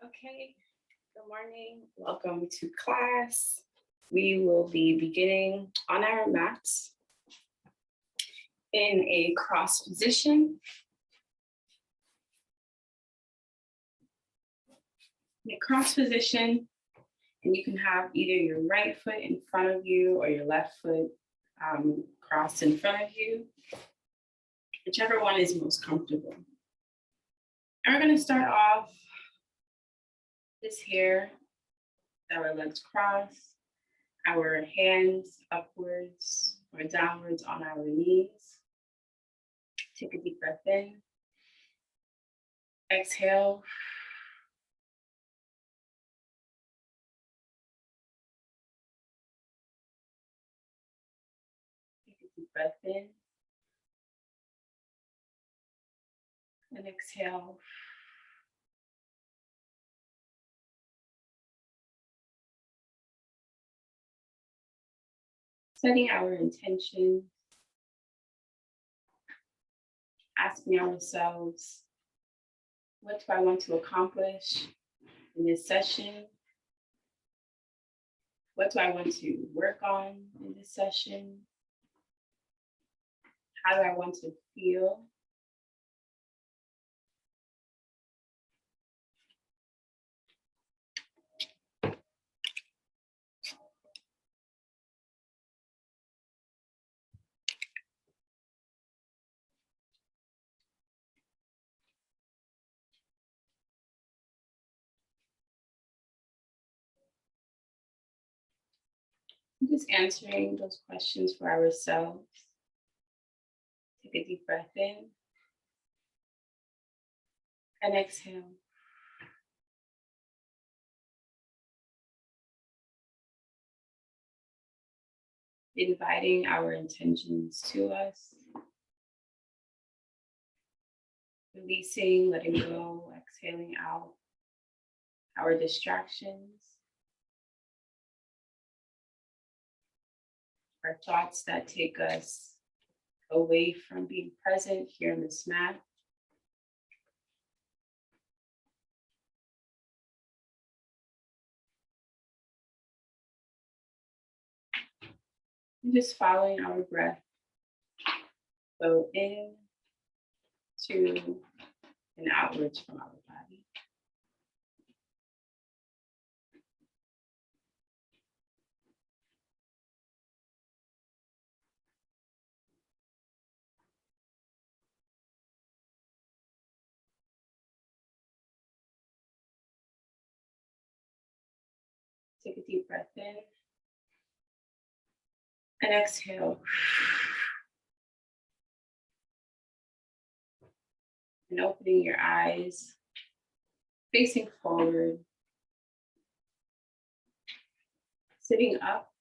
Okay, good morning. Welcome to class. We will be beginning on our mats in a cross position. In a cross position, and you can have either your right foot in front of you or your left foot crossed in front of you, whichever one is most comfortable. And we're going to start off this here, our legs crossed, our hands upwards or downwards on our knees. Take a deep breath in. Exhale. Take a deep breath in. And exhale. Setting our intention, asking ourselves, what do I want to accomplish in this session? What do I want to work on in this session? How do I want to feel? Just answering those questions for ourselves. Take a deep breath in and exhale. Inviting our intentions to us. Releasing, letting go, exhaling out our distractions, our thoughts that take us away from being present here on this mat. And just following our breath. So in, to, and outwards from our body. Take a deep breath in and exhale. And opening your eyes, facing forward, sitting up.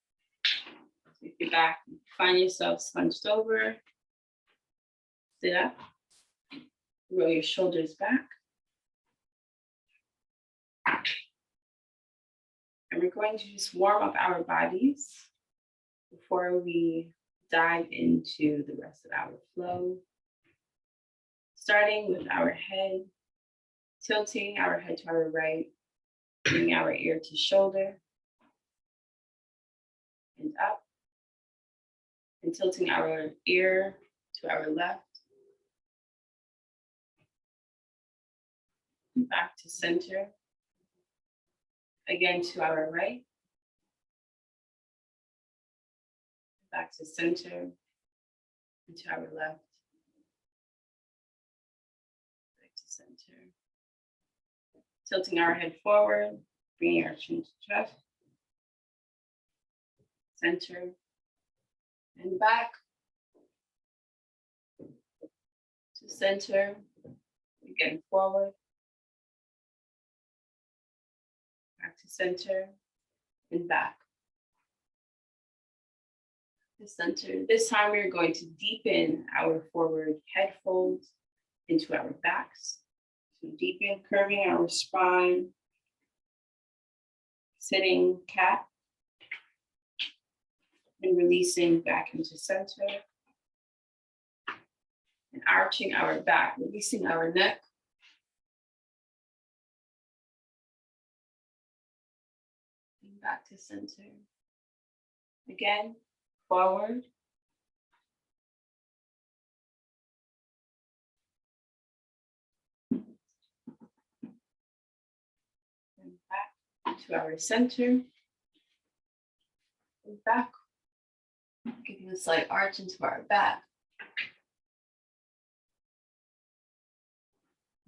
If you're back, find yourself slunched over, sit up, roll your shoulders back. And we're going to just warm up our bodies before we dive into the rest of our flow. Starting with our head, tilting our head to our right, bringing our ear to shoulder, and up, and tilting our ear to our left, and back to center, again to our right, back to center, and to our left, back to center. Tilting our head forward, bringing our chin to chest, center, and back to center, again forward, back to center, and back to center. This time we're going to deepen our forward head folds into our backs. So deepen, curving our spine, sitting cat, and releasing back into center. And arching our back, releasing our neck. and back to center. Again, forward. And back to our center. And back. Giving a slight arch into our back.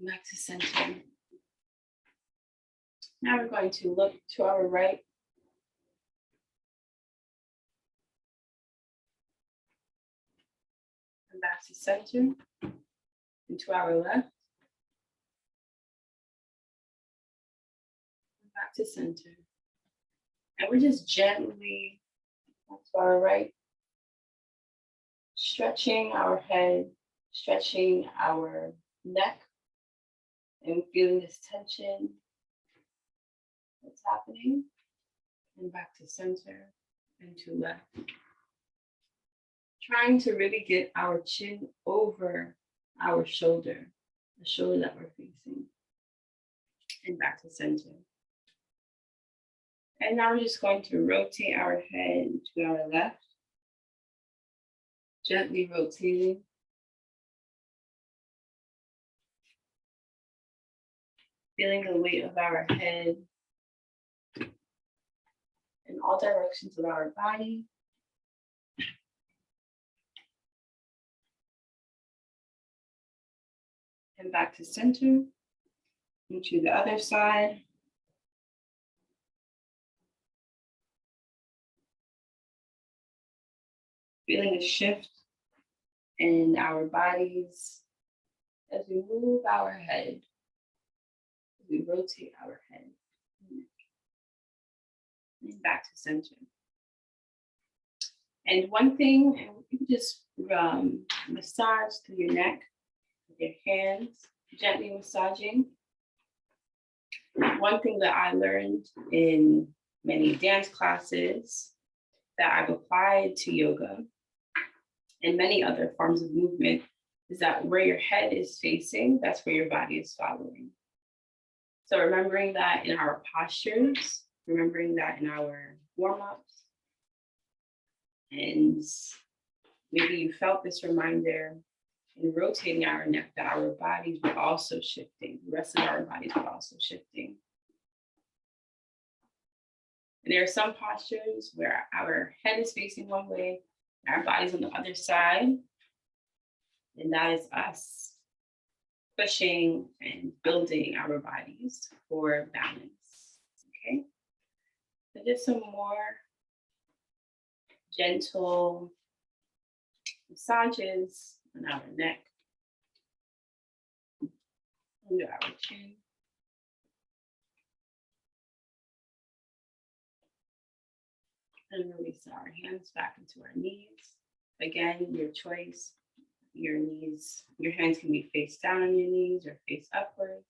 Back to center. Now we're going to look to our right. And back to center. And to our left. And back to center. And we're just gently to our right. Stretching our head, stretching our neck, and feeling this tension that's happening. And back to center and to left. Trying to really get our chin over our shoulder, the shoulder that we're facing. And back to center. And now we're just going to rotate our head to our left. Gently rotating. Feeling the weight of our head in all directions of our body. And back to center. And to the other side. Feeling a shift in our bodies as we move our head, as we rotate our head, and back to center. And one thing, you can just massage through your neck with your hands, gently massaging. One thing that I learned in many dance classes that I've applied to yoga and many other forms of movement is that where your head is facing, that's where your body is following. So remembering that in our postures, remembering that in our warm-ups, and maybe you felt this reminder in rotating our neck that our bodies were also shifting, the rest of our bodies were also shifting. And there are some postures where our head is facing one way, our body's on the other side, and that is us pushing and building our bodies for balance, okay? So just some more gentle massages on our neck, under our chin. And release our hands back into our knees. Again, your choice. Your knees, your hands can be face down on your knees or face upwards.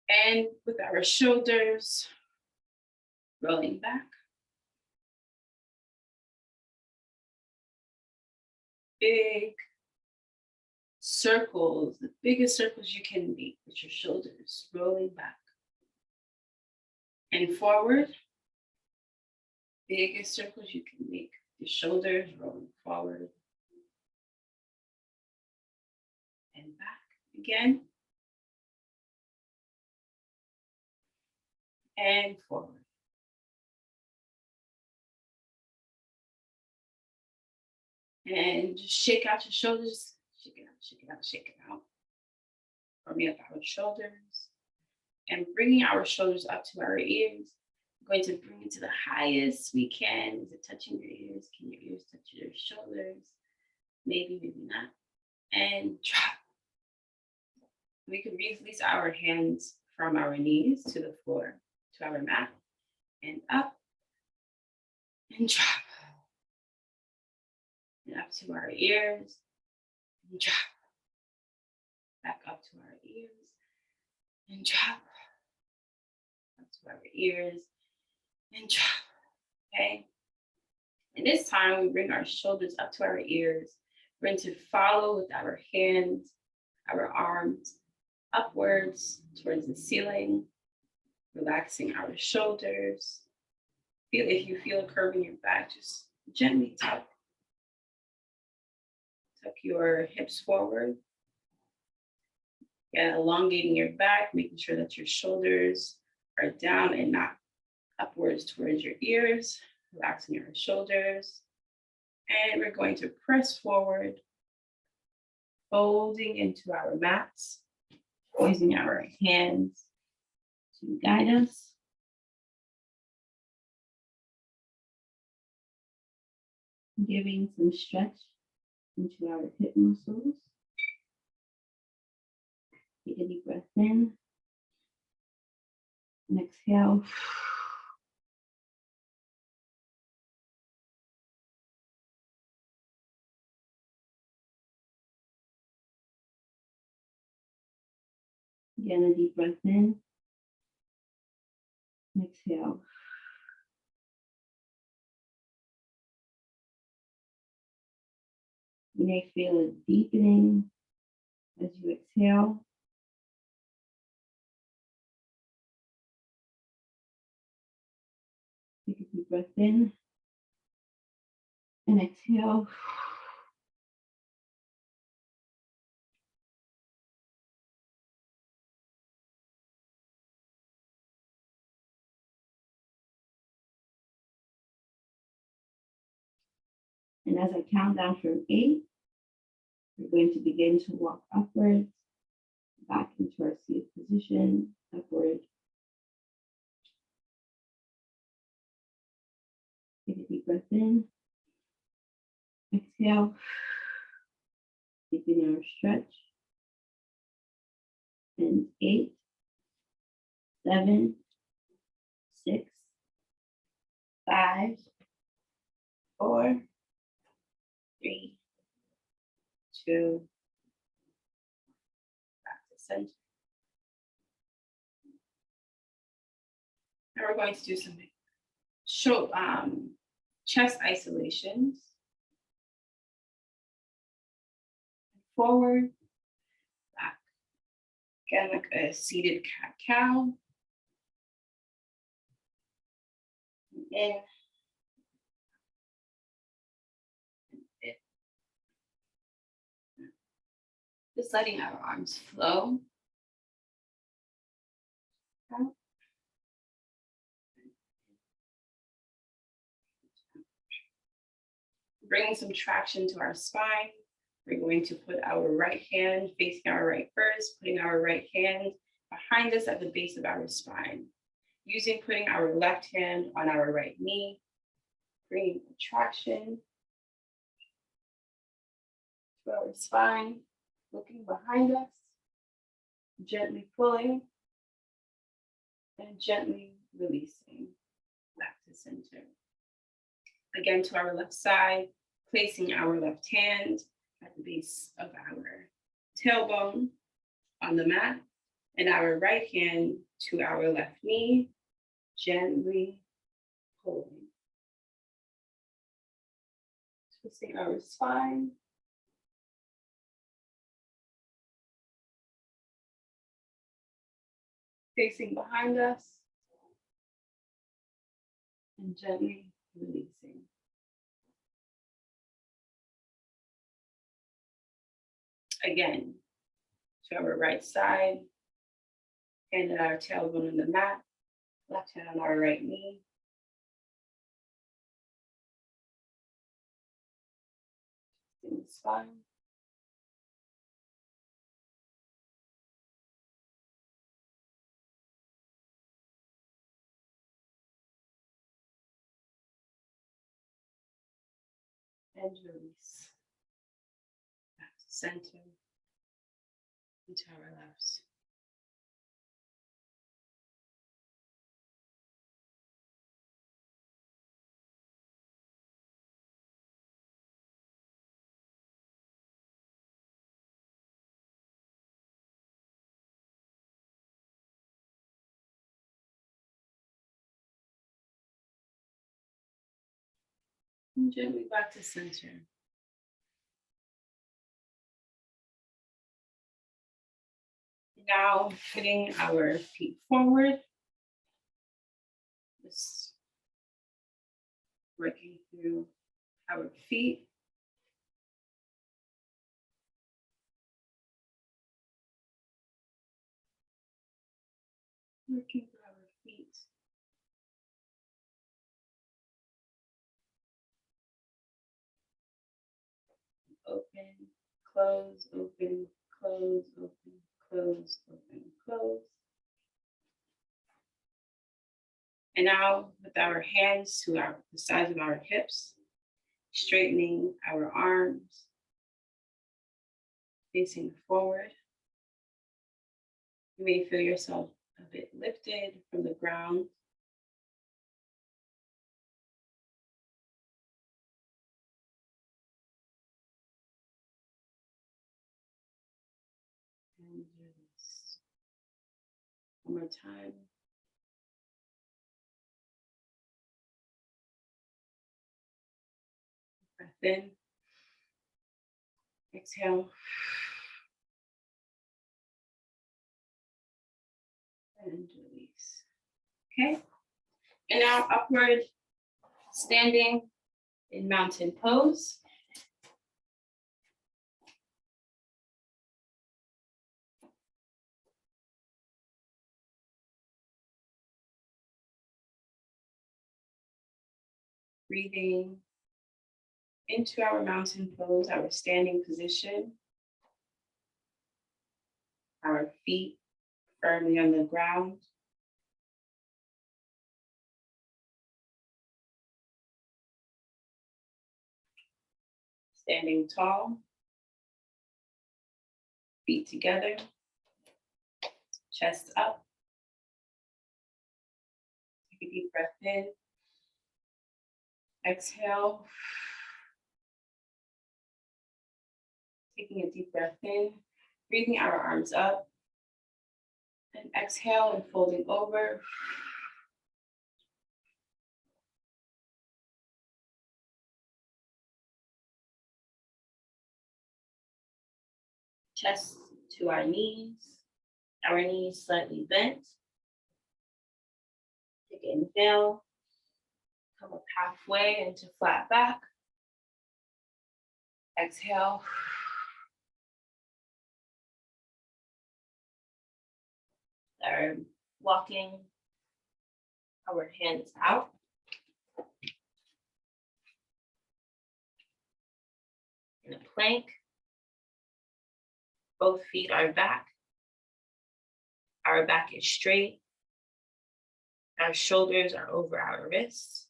And with our shoulders rolling back. Big circles, the biggest circles you can make with your shoulders rolling back. And forward. Biggest circles you can make. Your shoulders rolling forward. And back again. And forward. And just shake out your shoulders. Shake it out, shake it out, shake it out. Warming up our shoulders. And bringing our shoulders up to our ears. Going to bring it to the highest we can. Is it touching your ears? Can your ears touch your shoulders? Maybe, maybe not. And drop. We can release our hands from our knees to the floor, to our mat, and up, and drop. And up to our ears, and drop. Back up to our ears, and drop. Up to our ears, and drop, okay? And this time, we bring our shoulders up to our ears. We're going to follow with our hands, our arms, upwards towards the ceiling. Relaxing our shoulders. If you feel a curve in your back, just gently tuck your hips forward. And elongating your back, making sure that your shoulders are down and not upwards towards your ears. Relaxing your shoulders. And we're going to press forward, folding into our mats, using our hands to guide us. Giving some stretch into our hip muscles. Take a deep breath in and exhale. Again, a deep breath in and exhale. You may feel a deepening as you exhale. Take a deep breath in and exhale. And as I count down from 8, we're going to begin to walk upwards, back into our seated position, upward. Take a deep breath in, exhale, deepen our stretch. And 8, 7, 6, 5, 4, 3, 2, back to center. Now we're going to do some chest isolations. Forward, back. Again, like a seated cat-cow. In. Just letting our arms flow. Out. Bringing some traction to our spine. We're going to put our right hand facing our right first, putting our right hand behind us at the base of our spine. Putting our left hand on our right knee, bringing traction to our spine, looking behind us, gently pulling and gently releasing back to center. Again, to our left side, placing our left hand at the base of our tailbone on the mat, and our right hand to our left knee, gently pulling. Twisting our spine. Facing behind us, and gently releasing. Again, to our right side, hand at our tailbone on the mat, left hand on our right knee. In the spine. And release. Back to center. Into our left. And gently back to center. Now putting our feet forward, Just working through our feet. Working through our feet. Open, close, open, close, open, close, open, close. And now with our hands to the sides of our hips, straightening our arms, facing forward. You may feel yourself a bit lifted from the ground. And release. One more time. Breath in. Exhale. And release. Okay. And now upward standing in mountain pose. Breathing into our mountain pose, our standing position. Our feet firmly on the ground. Standing tall. Feet together. Chest up. Take a deep breath in. Exhale. Taking a deep breath in. Breathing our arms up. And exhale and folding over. Chest to our knees slightly bent. Take an inhale. Come up halfway into flat back. Exhale. Start walking our hands out. In a plank. Both feet are back. Our back is straight. Our shoulders are over our wrists.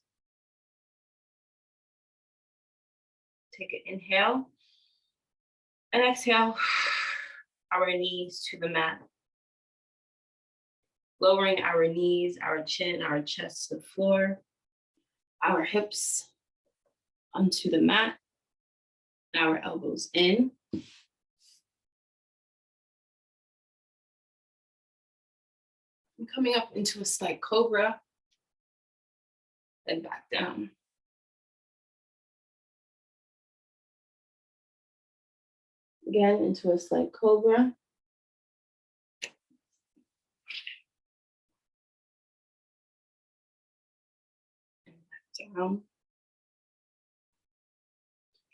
Take an inhale. And exhale. Our knees to the mat. Lowering our knees, our chin, our chest to the floor. Our hips onto the mat. Our elbows in. And coming up into a slight cobra. Then back down. Again, into a slight cobra. And back down.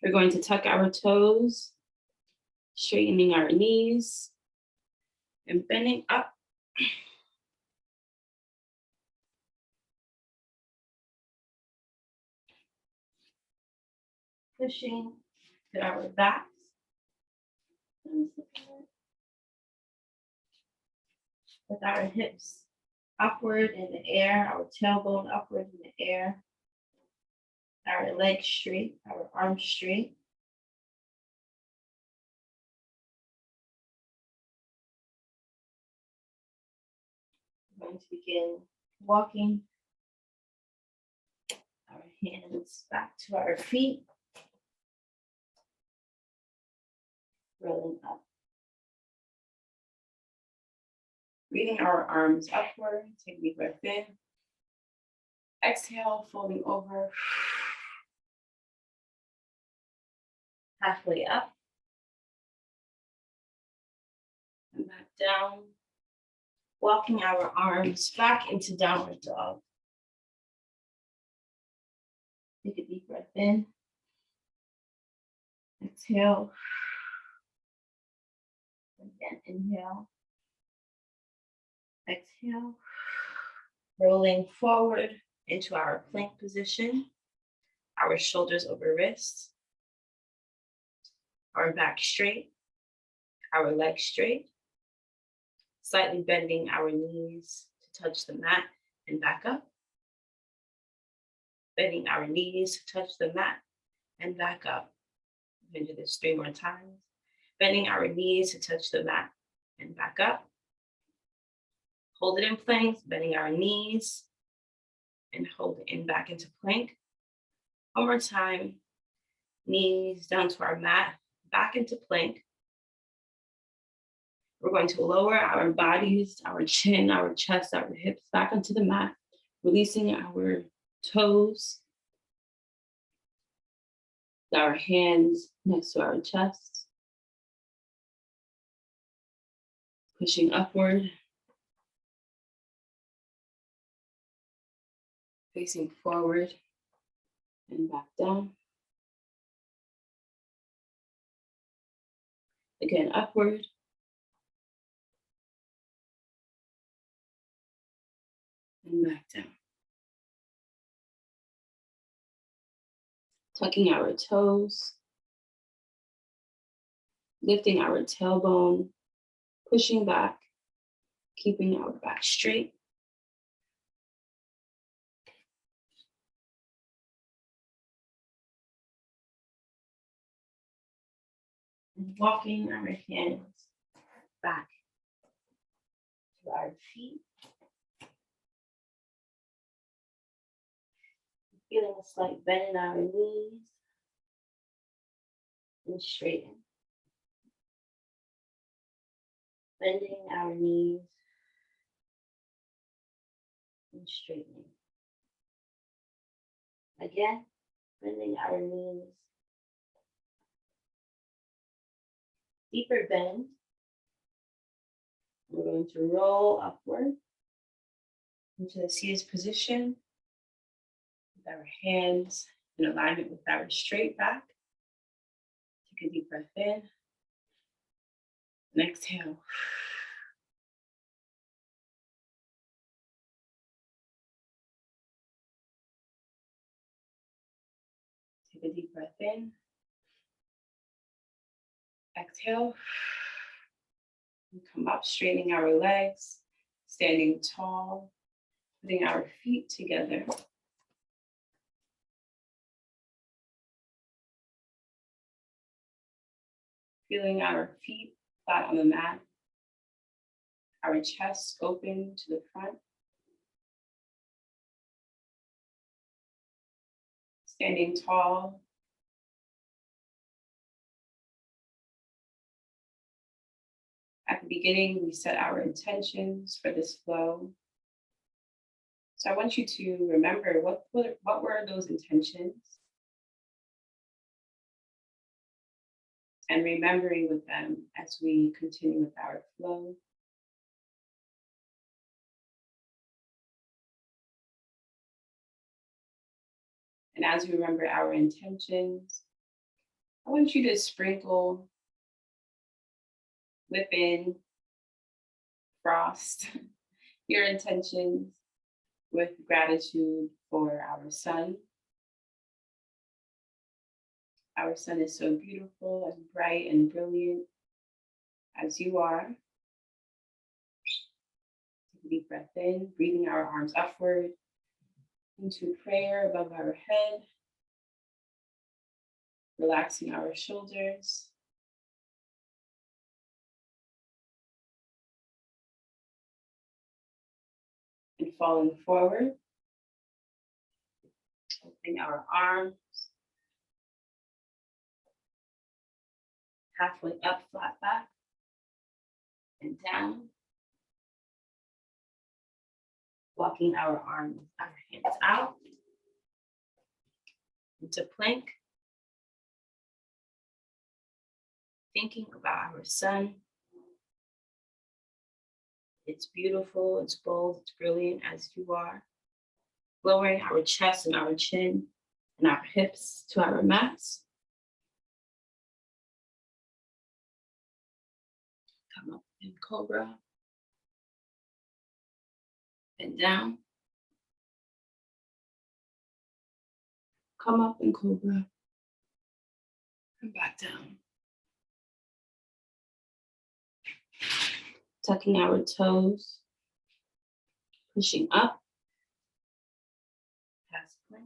We're going to tuck our toes, straightening our knees, and bending up. Pushing to our backs. With our hips upward in the air, our tailbone upward in the air. Our legs straight, our arms straight. We're going to begin walking our hands back to our feet. Rolling up. Breathing our arms upward, take a deep breath in. Exhale, folding over. Halfway up. And back down. Walking our arms back into downward dog. Take a deep breath in. Exhale. Again, inhale. Exhale. Rolling forward into our plank position. Our shoulders over wrists. Our back straight. Our legs straight. Slightly bending our knees to touch the mat and back up. Bending our knees to touch the mat and back up. We're going to do this 3 more times. Bending our knees to touch the mat and back up. Hold it in plank, bending our knees and hold it in back into plank. One more time. Knees down to our mat, back into plank. We're going to lower our bodies, our chin, our chest, our hips back onto the mat, releasing our toes, our hands next to our chest, pushing upward, facing forward and back down. Again, upward. And back down. Tucking our toes, lifting our tailbone, pushing back, keeping our back straight. And walking our hands back to our feet. Feeling a slight bend in our knees and straighten. Bending our knees and straightening. Again, bending our knees. Deeper bend. We're going to roll upward into the seated position with our hands in alignment with our straight back. Take a deep breath in and exhale. Take a deep breath in. Exhale. And come up, straightening our legs, standing tall, putting our feet together. Feeling our feet flat on the mat, our chest open to the front. Standing tall. At the beginning, we set our intentions for this flow. So I want you to remember what were those intentions? And remembering with them as we continue with our flow. And as we remember our intentions, I want you to sprinkle, whip in, frost your intentions with gratitude for our sun. Our sun is so beautiful and bright and brilliant as you are. Take a deep breath in, breathing our arms upward into prayer above our head, relaxing our shoulders. And falling forward, opening our arms, halfway up, flat back, and down. Walking our arms, our hands out into plank. Thinking about our sun. It's beautiful, it's bold, it's brilliant as you are. Lowering our chest and our chin, and our hips to our mats. Come up in cobra and down. Come up in cobra and back down. Tucking our toes, pushing up past plank.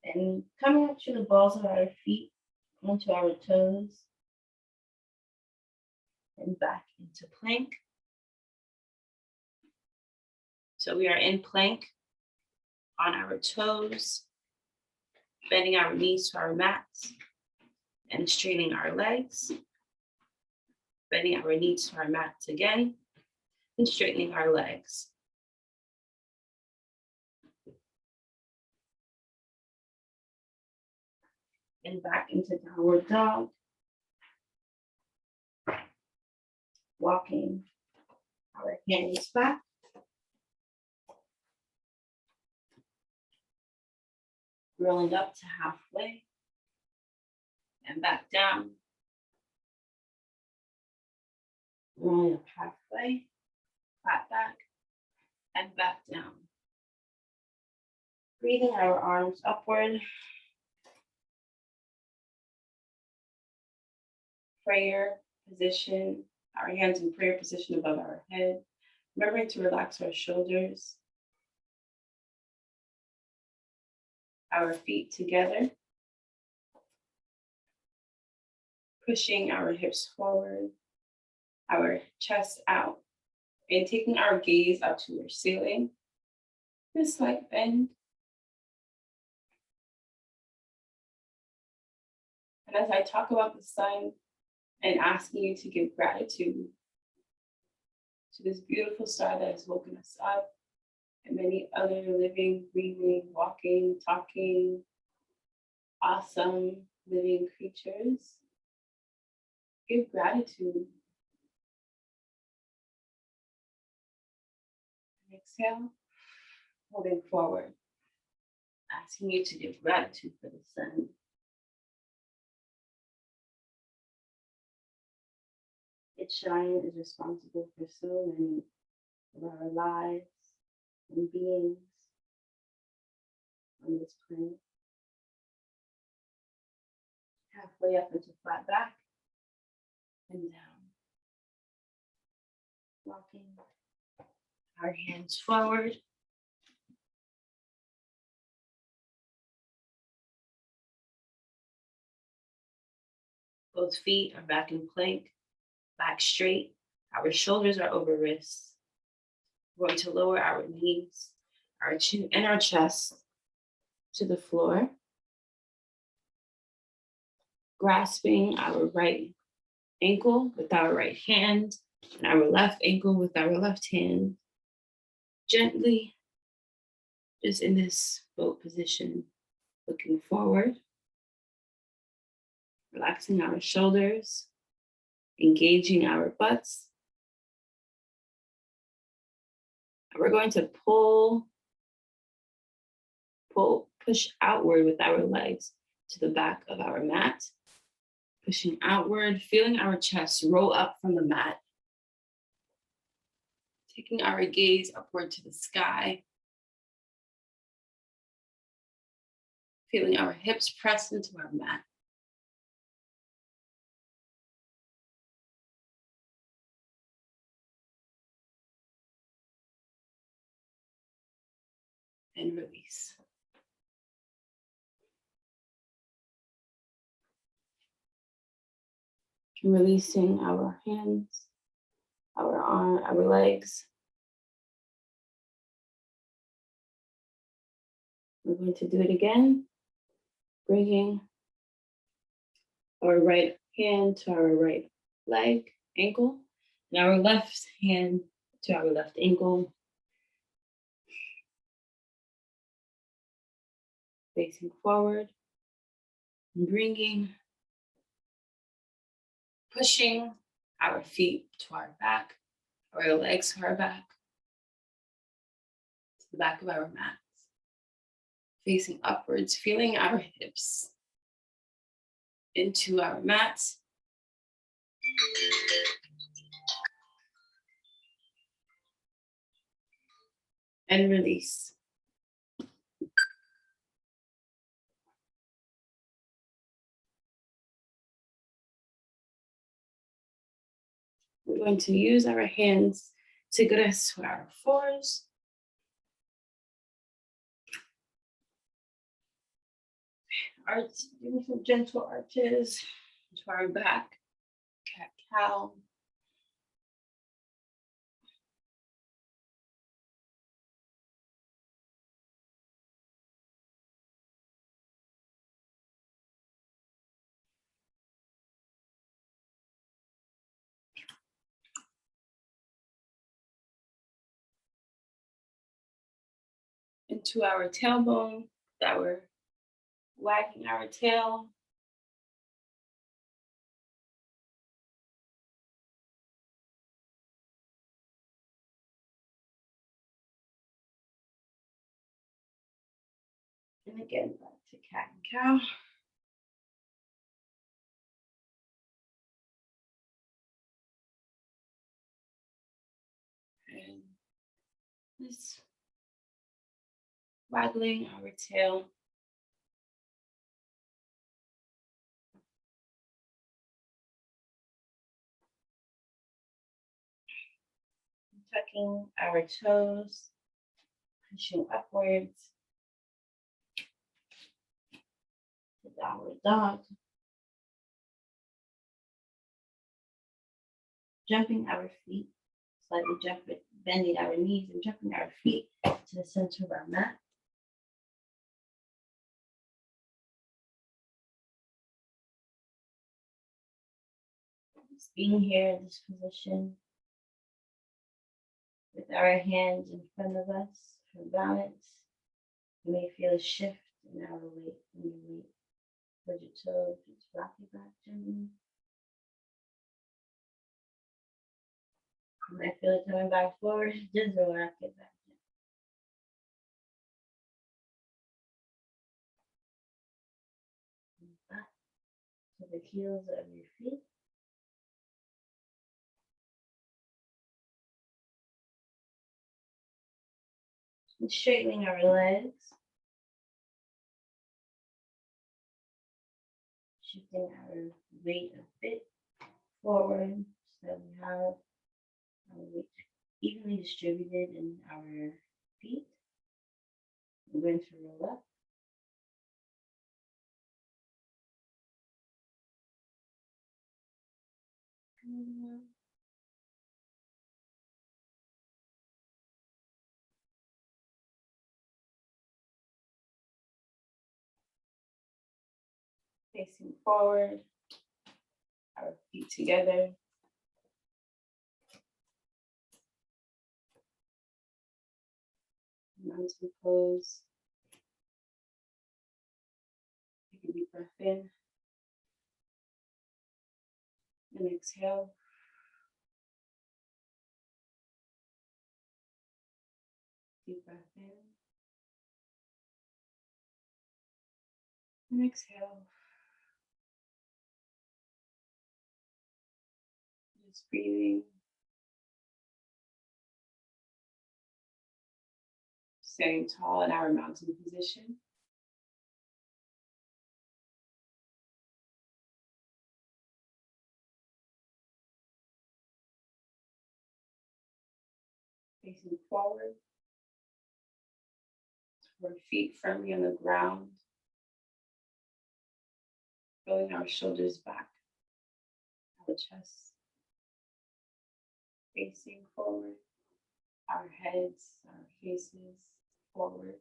And coming up to the balls of our feet, onto our toes, and back into plank. So we are in plank on our toes, bending our knees to our mats, and straightening our legs. Bending our knees to our mats again, and straightening our legs. And back into downward dog. Walking our hands back. Rolling up to halfway. And back down. Rolling up halfway. Flat back. And back down. Breathing our arms upward. Prayer position. Our hands in prayer position above our head. Remembering to relax our shoulders. Our feet together. Pushing our hips forward. Our chest out. And taking our gaze up to our ceiling. This slight bend. And as I talk about the sun, and asking you to give gratitude to this beautiful star that has woken us up, and many other living, breathing, walking, talking, awesome living creatures. Give gratitude. And exhale, moving forward, asking you to give gratitude for the sun. Its shine is responsible for so many of our lives and beings on this planet. Halfway up into flat back and down. Walking our hands forward. Both feet are back in plank. Back straight, our shoulders are over wrists. We're going to lower our knees, our chin, and our chest to the floor. Grasping our right ankle with our right hand, and our left ankle with our left hand. Gently, just in this boat position, looking forward. Relaxing our shoulders. Engaging our butts. And we're going to push outward with our legs to the back of our mat. Pushing outward, feeling our chest roll up from the mat. Taking our gaze upward to the sky. Feeling our hips press into our mat. And release. Releasing our hands, our arm, our legs. We're going to do it again. Bringing our right hand to our right leg, ankle, and our left hand to our left ankle. Facing forward, and bringing, pushing our feet to our back, Our legs far back to the back of our mats, facing upwards, feeling our hips into our mats. And release. We're going to use our hands to get us to our fours. Arch, doing some gentle arches to our back, cat cow. Into our tailbone, that we're wagging our tail. And again, back to cat and cow. And just waggling our tail. Tucking our toes, pushing upwards. To downward dog. Jumping our feet, slightly bending our knees and jumping our feet to the center of our mat. Just being here in this position with our hands in front of us for balance. You may feel a shift in our weight, in your weight towards your toes. Just rock it back gently. You might feel it coming back forward. Just rock it back gently. Back to the heels of your feet. And straightening our legs. Shifting our weight a bit forward so that we have our weight evenly distributed in our feet. We're going to roll up. Facing forward, our feet together. Mountain pose. Take a deep breath in and exhale. Deep breath in and exhale. Just breathing. Standing tall in our mountain position. Facing forward. Our feet firmly on the ground. Rolling our shoulders back. Our chest. Facing forward. Our heads, our faces forward.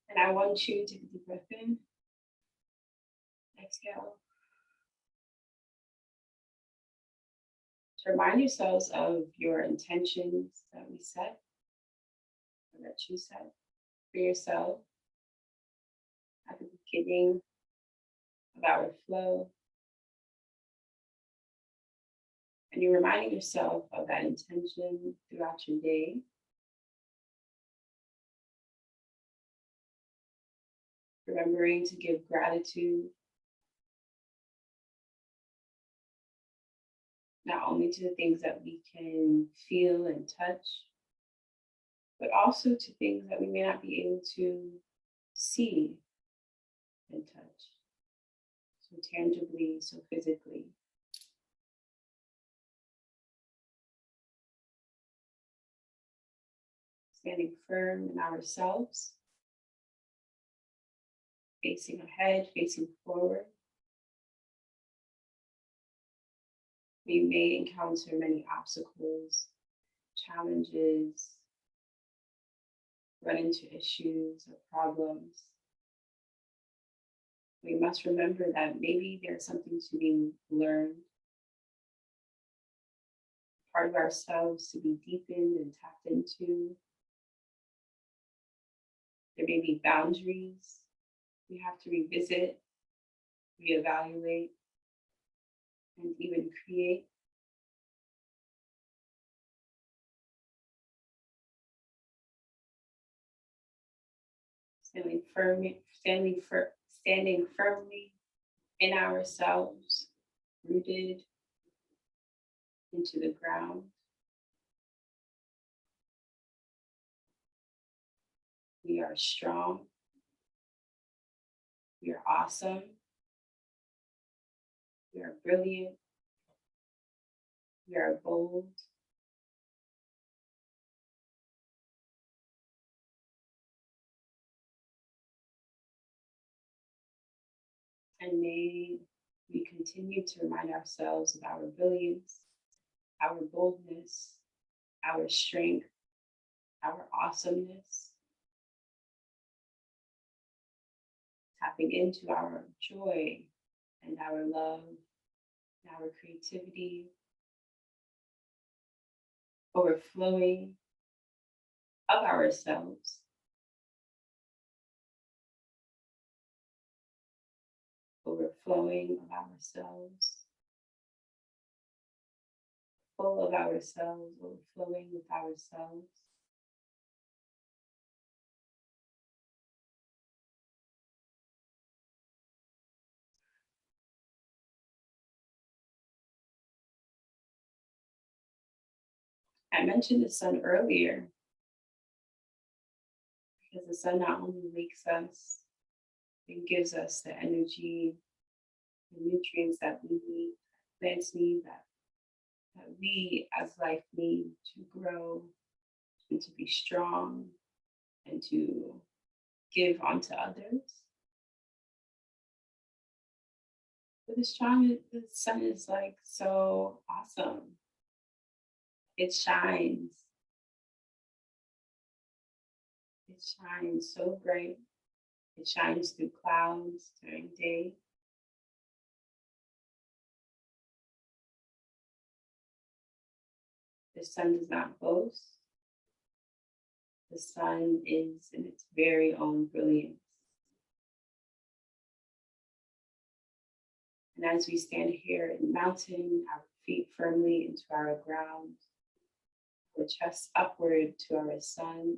And I want you to take a deep breath in. Exhale. To remind yourselves of your intentions that we set, or that you set for yourself at the beginning of our flow. And you're reminding yourself of that intention throughout your day. Remembering to give gratitude not only to the things that we can feel and touch, but also to things that we may not be able to see and touch so tangibly, so physically. Standing firm in ourselves, facing ahead, facing forward. We may encounter many obstacles, challenges, run into issues or problems. We must remember that maybe there's something to be learned, part of ourselves to be deepened and tapped into. There may be boundaries we have to revisit, reevaluate, and even create. Standing firmly in ourselves, rooted into the ground. We are strong. We are awesome. We are brilliant. We are bold. And may we continue to remind ourselves of our brilliance, our boldness, our strength, our awesomeness, tapping into our joy and our love and our creativity, overflowing of ourselves, overflowing of ourselves, full of ourselves, overflowing with ourselves. I mentioned the sun earlier because the sun not only wakes us, it gives us the energy, the nutrients that we need, plants need, that we as life need to grow and to be strong and to give onto others. But the sun is like so awesome. It shines. It shines so bright. It shines through clouds during day. The sun does not boast. The sun is in its very own brilliance. And as we stand here in the mountain, our feet firmly into our ground, our chest upward to our sun,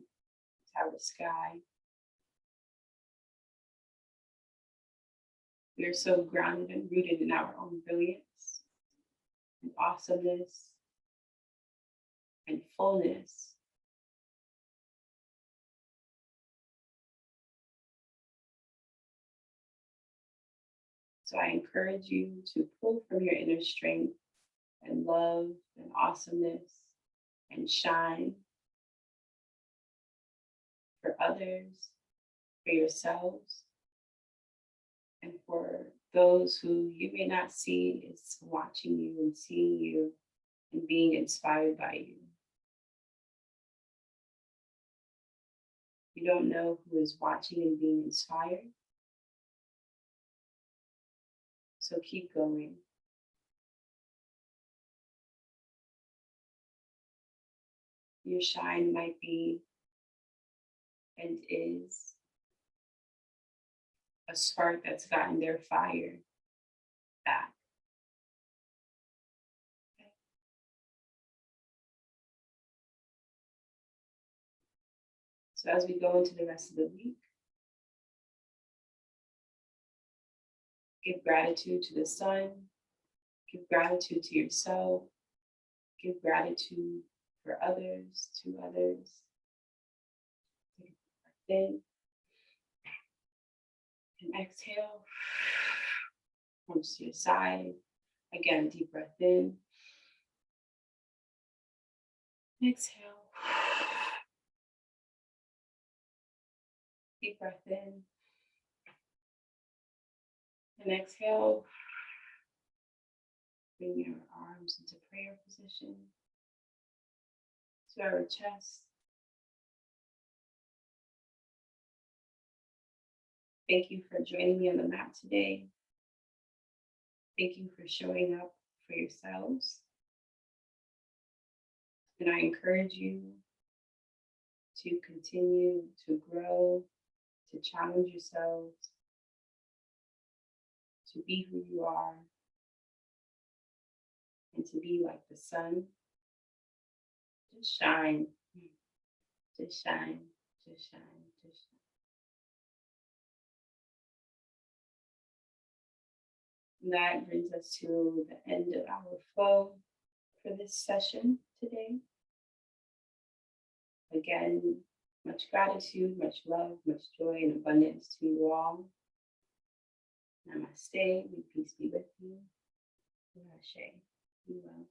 to our sky, we are so grounded and rooted in our own brilliance and awesomeness and fullness. So I encourage you to pull from your inner strength and love and awesomeness and shine for others, for yourselves, and for those who you may not see is watching you and seeing you and being inspired by you. You don't know who is watching and being inspired. So keep going. Your shine might be and is a spark that's gotten their fire back. Okay. So as we go into the rest of the week, give gratitude to the sun, give gratitude to yourself, give gratitude for others, to others. Take a breath in and exhale. Comes to your side. Again, a deep breath in. Exhale. Deep breath in. And exhale. Bring your arms into prayer position. To our chest. Thank you for joining me on the mat today. Thank you for showing up for yourselves. And I encourage you to continue to grow, to challenge yourselves, to be who you are, and to be like the sun. Just shine, just shine, just shine, just shine. And that brings us to the end of our flow for this session today. Again, much gratitude, much love, much joy and abundance to you all. Namaste, may peace be with you. Ashe. Be well.